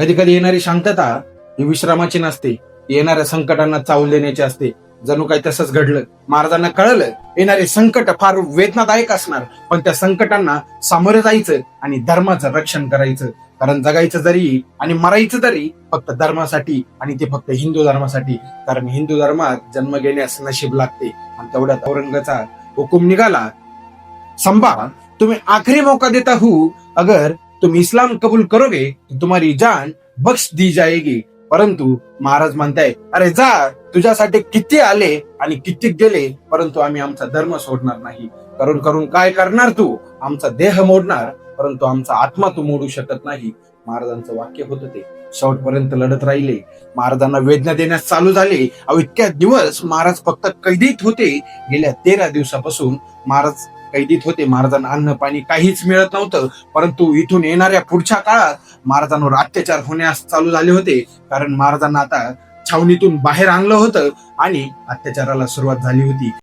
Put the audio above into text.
कधी कधी येणारी शांतता ही विश्रामाची नसते, येणाऱ्या संकटांना चावूल देण्याची असते. जणू काही तसंच घडलं. महाराजांना कळलं येणारे संकट फार वेदनादायक असणार, पण त्या संकटांना सामोरे जायचं आणि धर्माचं रक्षण करायचं. कारण जगायचं जरी आणि मरायचं तरी फक्त धर्मासाठी, आणि ते फक्त हिंदू धर्मासाठी. कारण हिंदू धर्मात जन्म घेण्यास नशीब लागते. आणि तेवढ्यात औरंगजेबाचा हुकूम निघाला, संभा तुम्हें आखिरी मौका देता हूं, अगर तुम इस्लाम कबूल करोगे तो तुम्हारी जान बख्श दी जाएगी. परंतु महाराज म्हणताय, अरे जा, तुझ्यासाठी किती आले आणि किती गेले, परंतु आम्ही आमचा धर्म सोडणार नाही. करून करून काय करणार तू? आमचा देह मोडणार, परंतु आमचा आत्मा तू मोडू शकत नाही. महाराजांचं वाक्य होतं ते. शेवटपर्यंत लढत राहिले. महाराजांना वेदना देण्यास चालू झाले. इतक्या दिवस महाराज फक्त कैदीत होते. गेल्या 13 दिवसापासून महाराज कैदीत होते. महाराजांना अन्न पाणी काहीच मिळत नव्हतं. परंतु इथून येणाऱ्या पुढच्या काळात महाराजांवर अत्याचार होण्यास चालू झाले होते. कारण महाराजांना आता छावणीतून बाहेर आणलं होतं आणि अत्याचाराला सुरुवात झाली होती.